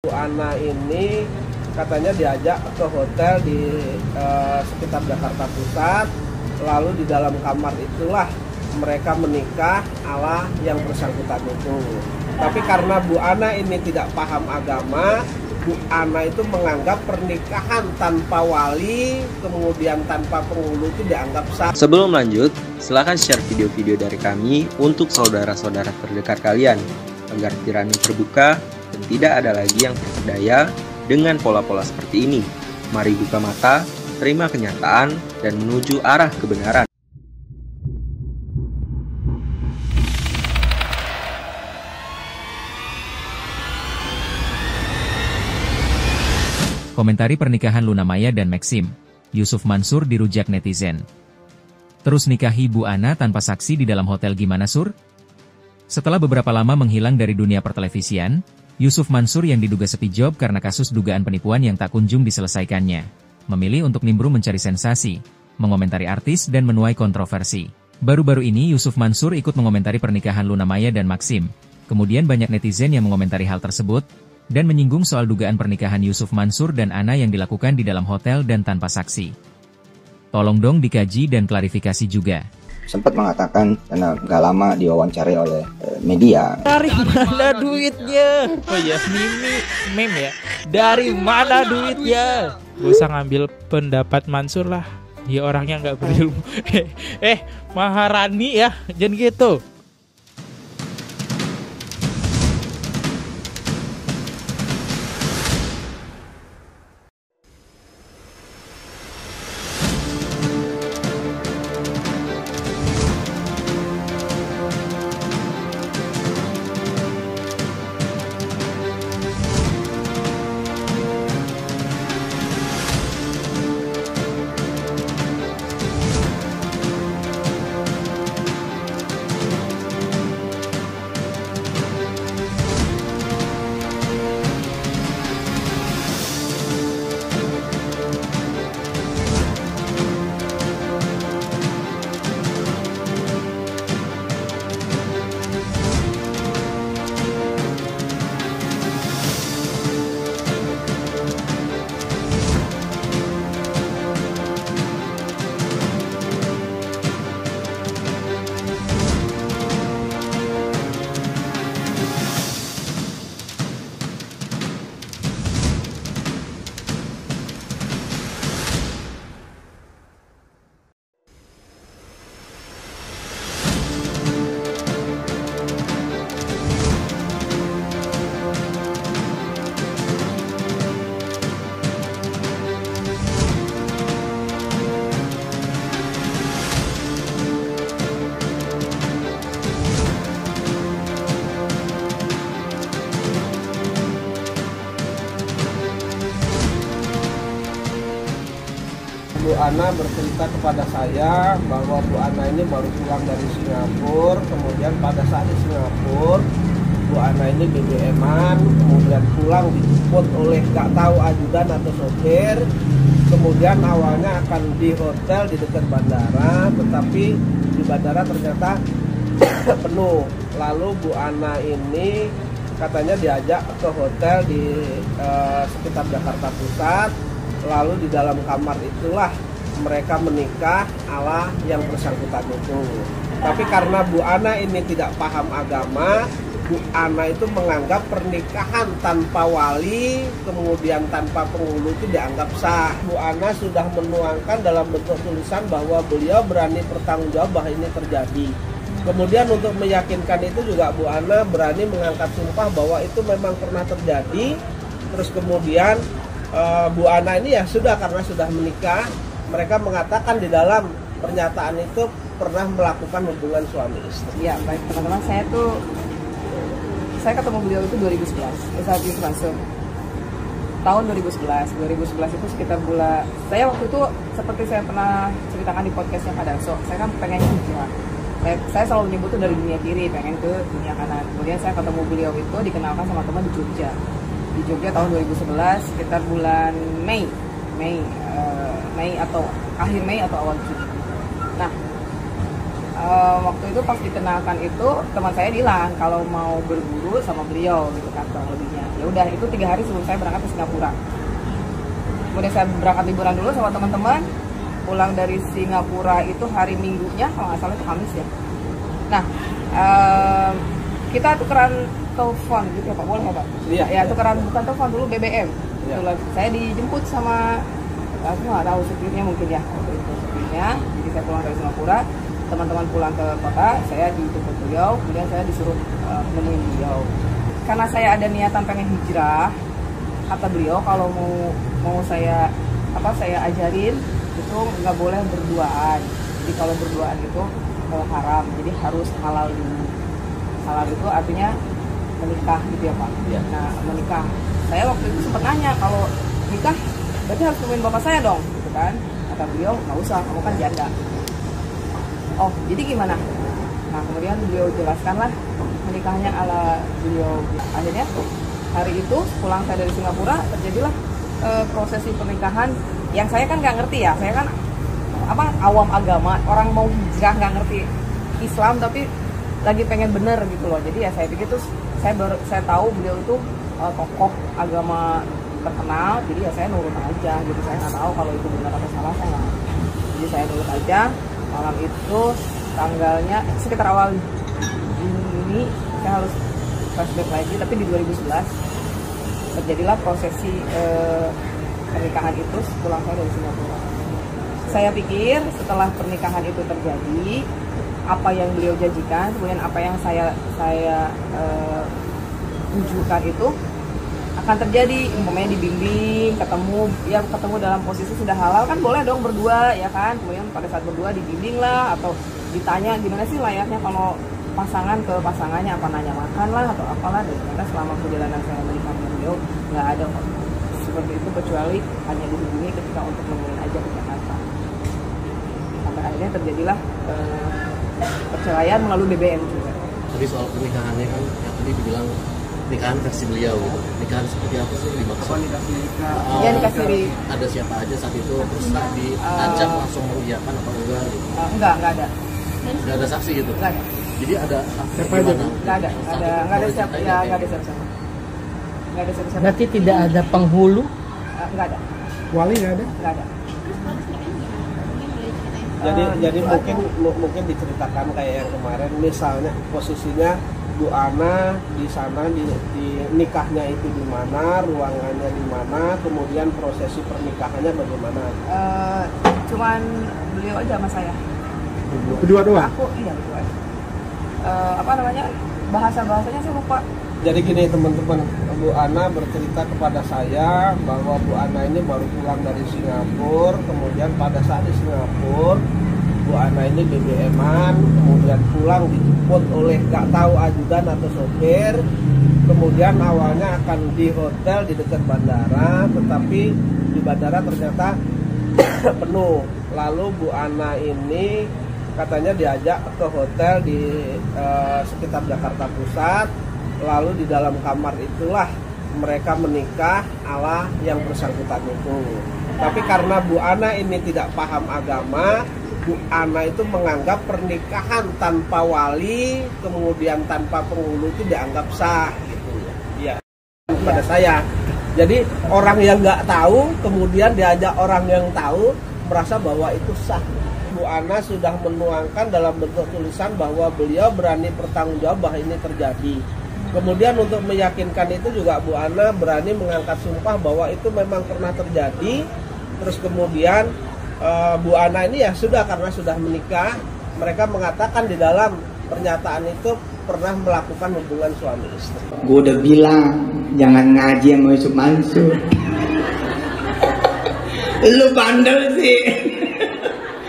Bu Ana ini katanya diajak ke hotel di sekitar Jakarta Pusat, lalu di dalam kamar itulah mereka menikah ala yang bersangkutan itu. Tapi karena Bu Ana ini tidak paham agama, Bu Ana itu menganggap pernikahan tanpa wali, kemudian tanpa penghulu itu dianggap sah. Sebelum lanjut, silakan share video-video dari kami untuk saudara-saudara terdekat kalian, agar tirani terbuka dan tidak ada lagi yang terpedaya dengan pola-pola seperti ini. Mari buka mata, terima kenyataan, dan menuju arah kebenaran. Komentari pernikahan Luna Maya dan Maxim, Yusuf Mansur dirujak netizen. Terus nikahi Bu Ana tanpa saksi di dalam hotel gimana Sur? Setelah beberapa lama menghilang dari dunia pertelevisian, Yusuf Mansur yang diduga sepi job karena kasus dugaan penipuan yang tak kunjung diselesaikannya, memilih untuk nimbrung mencari sensasi, mengomentari artis dan menuai kontroversi. Baru-baru ini Yusuf Mansur ikut mengomentari pernikahan Luna Maya dan Maxim. Kemudian banyak netizen yang mengomentari hal tersebut, dan menyinggung soal dugaan pernikahan Yusuf Mansur dan Ana yang dilakukan di dalam hotel dan tanpa saksi. Tolong dong dikaji dan klarifikasi juga. Sempat mengatakan karena gak lama diwawancari oleh media. Dari mana duitnya? Oh ya, meme ya. Dari mana duitnya? Gak usah ngambil pendapat Mansur lah. Dia orangnya nggak berilmu. Maharani ya, jangan gitu. Bu Ana bercerita kepada saya bahwa Bu Ana ini baru pulang dari Singapura, kemudian pada saat di Singapura Bu Ana ini BBM-an, kemudian pulang dijemput oleh gak tahu ajudan atau sopir, kemudian awalnya akan di hotel di dekat bandara, tetapi di bandara ternyata penuh. Lalu Bu Ana ini katanya diajak ke hotel di sekitar Jakarta Pusat, lalu di dalam kamar itulah mereka menikah ala yang bersangkutan itu. Tapi karena Bu Ana ini tidak paham agama, Bu Ana itu menganggap pernikahan tanpa wali, kemudian tanpa penghulu itu dianggap sah. Bu Ana sudah menuangkan dalam bentuk tulisan bahwa beliau berani bertanggung jawab bahwa ini terjadi. Kemudian untuk meyakinkan itu juga Bu Ana berani mengangkat sumpah bahwa itu memang pernah terjadi. Terus kemudian Bu Ana ini ya sudah, karena sudah menikah, mereka mengatakan di dalam pernyataan itu pernah melakukan hubungan suami istri. Ya baik teman-teman, saya ketemu beliau itu 2011, saat Yusuf Mansur. Tahun 2011 itu sekitar bulan, saya waktu itu seperti saya pernah ceritakan di podcastnya Pak Darso, saya kan pengen hijrah. Saya selalu menyebut itu dari dunia kiri, pengen ke dunia kanan. Kemudian saya ketemu beliau itu dikenalkan sama teman di Jogja. Di Jogja tahun 2011 sekitar bulan Mei atau akhir Mei atau awal Juni. Nah, waktu itu pas dikenalkan itu teman saya bilang kalau mau berburu sama beliau gitu kan kurang lebihnya. Ya udah itu 3 hari sebelum saya berangkat ke Singapura. Kemudian saya berangkat liburan dulu sama teman-teman. Pulang dari Singapura itu hari Minggunya kalau nggak salah itu Kamis ya. Nah kita tukeran telepon gitu ya Pak, boleh ya Pak? Iya. Ya tukeran bukan telepon dulu BBM. Iya. Saya dijemput sama aku nggak tahu supirnya mungkin ya waktu itu supirnya. Jadi saya pulang dari Singapura, teman-teman pulang ke kota, saya dijemput beliau, kemudian saya disuruh menemuin beliau. Karena saya ada niatan pengen hijrah, kata beliau kalau mau saya ajarin itu nggak boleh berduaan. Jadi kalau berduaan itu haram, jadi harus halal dulu. Halal itu artinya menikah gitu ya Pak. Ya. Nah menikah, saya waktu itu sempat nanya kalau nikah berarti harus nemuin bapak saya dong, gitu kan? Kata beliau nggak usah, kamu kan janda. Oh jadi gimana? Nah kemudian beliau jelaskanlah menikahnya ala beliau. Akhirnya hari itu pulang saya dari Singapura terjadilah prosesi pernikahan yang saya kan nggak ngerti ya. Saya kan awam agama, orang mau hijrah nggak ngerti Islam tapi lagi pengen bener gitu loh. Jadi ya saya pikir tuh saya tahu beliau itu tokoh agama terkenal, jadi ya saya nurut aja gitu. Saya nggak tahu kalau itu benar atau salah, saya nggak. Jadi saya nurut aja. Malam itu tanggalnya sekitar awal Juni, saya harus flashback lagi, tapi di 2011 terjadilah prosesi pernikahan itu pulang saya dari Singapura. Saya pikir setelah pernikahan itu terjadi, apa yang beliau janjikan, kemudian apa yang saya tunjukkan itu akan terjadi. Umpamanya dibimbing, ketemu dalam posisi sudah halal kan boleh dong berdua ya kan. Kemudian pada saat berdua dibimbing lah atau ditanya gimana sih layaknya kalau pasangan ke pasangannya, apa nanya makan lah atau apalah. Dan ternyata selama perjalanan saya menikah dengan beliau nggak ada seperti itu kecuali hanya dihubungi ketika untuk nemuin aja ke Jakarta. Sampai akhirnya terjadilah perceraian melalui BBM juga. Tadi soal pernikahannya kan yang tadi dibilang nikahan versi beliau gitu. Nikahan seperti apa sih dimaksud? Nikah siri. Ada siapa aja saat itu terus diajak langsung mengiyakan apa enggak gitu? Enggak ada. Nggak ada saksi gitu? Enggak ada. Jadi ada Siapa aja? Enggak ada siapa. Ya enggak ada siapa. Enggak ada siapa. Berarti tidak ada penghulu? Enggak ada. Wali nggak ada? Enggak ada. Jadi mungkin diceritakan kayak yang kemarin, misalnya posisinya Bu Ana di sana di nikahnya itu di mana, ruangannya di mana, kemudian prosesi pernikahannya bagaimana? Cuman beliau aja sama saya. Berdua doang? Aku iya berdua. Bahasanya saya lupa. Jadi gini teman-teman, Bu Ana bercerita kepada saya bahwa Bu Ana ini baru pulang dari Singapura, kemudian pada saat di Singapura Bu Ana ini BBM-an, kemudian pulang dijemput oleh gak tahu ajudan atau sopir, kemudian awalnya akan di hotel di dekat bandara, tetapi di bandara ternyata penuh. Lalu Bu Ana ini katanya diajak ke hotel di sekitar Jakarta Pusat. Lalu di dalam kamar itulah mereka menikah ala yang bersangkutan itu. Tapi karena Bu Ana ini tidak paham agama, Bu Ana itu menganggap pernikahan tanpa wali, kemudian tanpa penghulu itu dianggap sah gitu ya. Pada saya. Jadi orang yang nggak tahu kemudian diajak orang yang tahu merasa bahwa itu sah. Bu Ana sudah menuangkan dalam bentuk tulisan bahwa beliau berani bertanggung jawab bahwa ini terjadi. Kemudian untuk meyakinkan itu juga Bu Ana berani mengangkat sumpah bahwa itu memang pernah terjadi. Terus kemudian Bu Ana ini ya sudah, karena sudah menikah, mereka mengatakan di dalam pernyataan itu pernah melakukan hubungan suami istri. Gue udah bilang jangan ngaji sama Yusuf Mansur. Lu bandel sih.